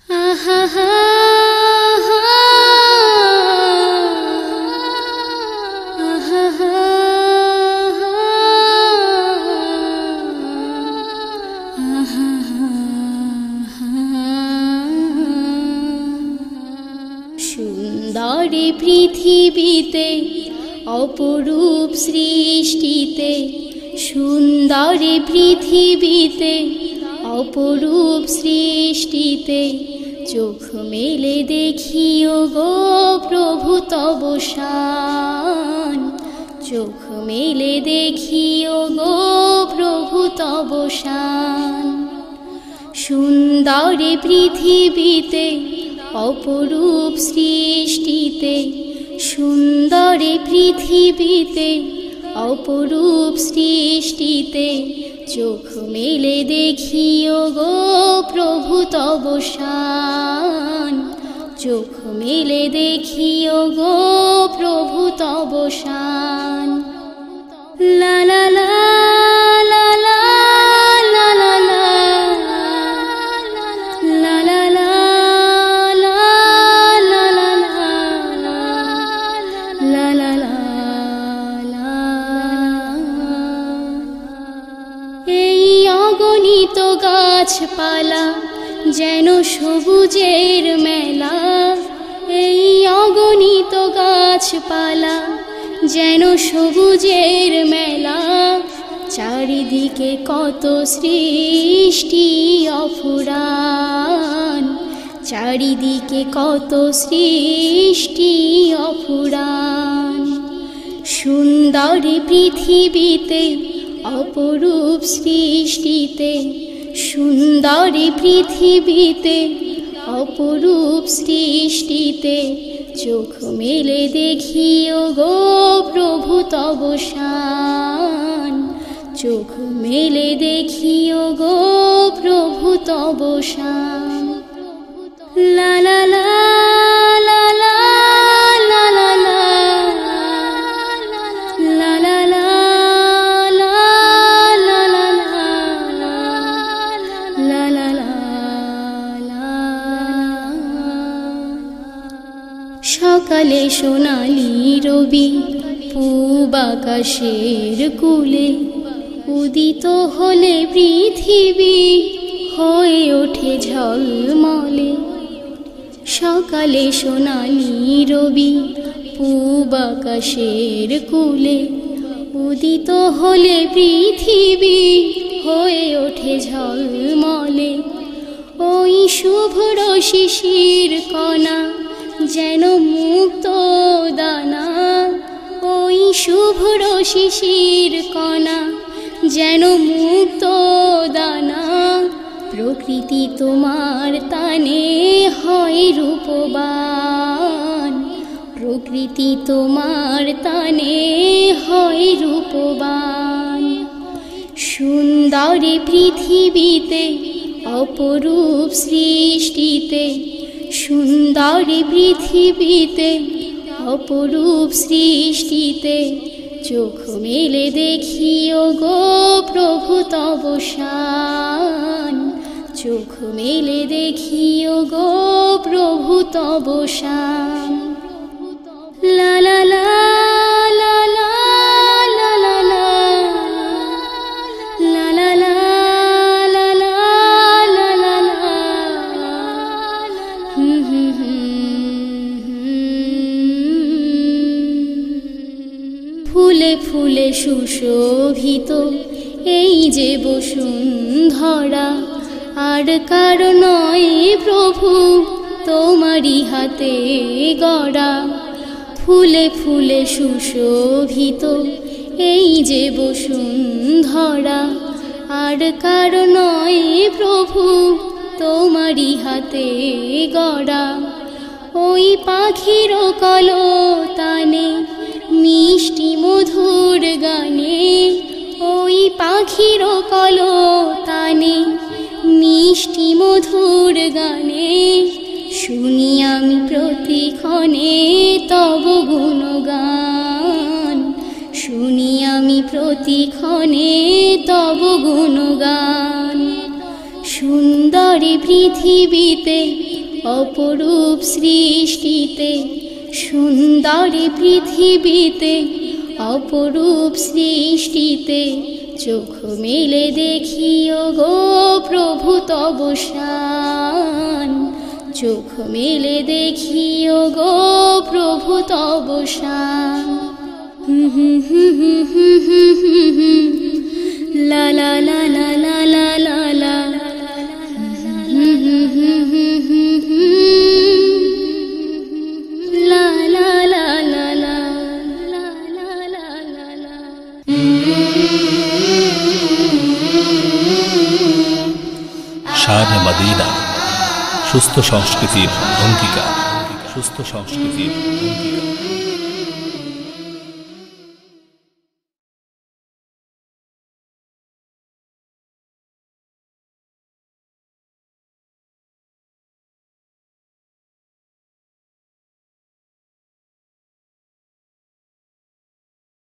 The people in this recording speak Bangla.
সুন্দরে পৃথিবীতে অপরূপ সৃষ্টিতে, সুন্দরে পৃথিবীতে অপরূপ সৃষ্টিতে, চোখ মেলে দেখিও গো প্রভু তব শান। চোখ মেলে দেখিও গো প্রভু তব শান। সুন্দরে পৃথিবীতে অপরূপ সৃষ্টিতে, সুন্দরে পৃথিবীতে অপরূপ সৃষ্টিতে, চোখ মেলে দেখিও গো প্রভু তব শান। চোখ মেলে দেখিও গো প্রভু তব শান। লা লা লা লা লা লা লা লা লা লা লা লা লা লা। এই অগণিত গাছপালা যেন সবুজের মেলা, এই অগণিত গাছপালা যেন সবুজের মেলা, চারিদিকে কত সৃষ্টি অফুরান, চারিদিকে কত সৃষ্টি অফুরান। সুন্দরী পৃথিবীতে অপরূপ সৃষ্টিতে, সুন্দরী পৃথিবীতে অপরূপ সৃষ্টিতে, চোখ মেলে দেখিও গো প্রভু তব শান। চোখ মেলে দেখিও গো প্রভু তব শান। লা লা লা লা লা লা লা লা লা লা লা লা লা লা। সকালে সোনালি রবি পূব আকাশের কূলে, উদিত হলে পৃথিবী হয়ে ওঠে ঝলমলে। সকালে সোনালি রবি পূব আকাশের কূলে, উদিত হলে পৃথিবী হয়ে ওঠে ঝলমলে। ওই শুভ্র শিশির কণা যেন মুক্ত দানা, ওই শুভ্র শিশির কণা যেন মুক্ত দানা, প্রকৃতি তোমার তানে হয় রূপবান, প্রকৃতি তোমার তানে হয় রূপবান। সুন্দরী পৃথিবীতে অপরূপ সৃষ্টিতে, সুন্দরী পৃথিবীতে অপরূপ সৃষ্টিতে, চোখ মেলে দেখিও গো প্রভু তব শান। চোখ মেলে দেখিও গো প্রভু তব শান। লা লা লা লা লা লা লা লা লা লা লা লা লা লা লা। ফুলে ফুলে সুশোভিত এই যে বসুন্ধরা, আর কারো নয় প্রভু তোমারই হাতে গড়া। ফুলে ফুলে সুশোভিত এই যে বসুন্ধরা, আর কারো নয় প্রভু তোমারই হাতে গড়া। ওই পাখির কলতানে মিষ্টি মধুর গানে, ওই পাখির কলতানে মিষ্টি মধুর গানে, শুনি আমি প্রতিক্ষণে তব গুণগান। শুনি আমি প্রতিক্ষণে তব গুণগান। সুন্দরী পৃথিবীতে অপরূপ সৃষ্টিতে সুন্দরী পৃথিবীতে অপরূপ সৃষ্টিতে চোখ মেলে দেখিও গো প্রভু তব শান চোখ মেলে দেখিও গো প্রভু তব শান লা লা লা লা লা লা লা লা লা লা লা লা লা লা লা লা লা। শানে মদিনা সুস্থ সংস্কৃতির অঙ্গীকার সুস্থ সংস্কৃতির অঙ্গীকার।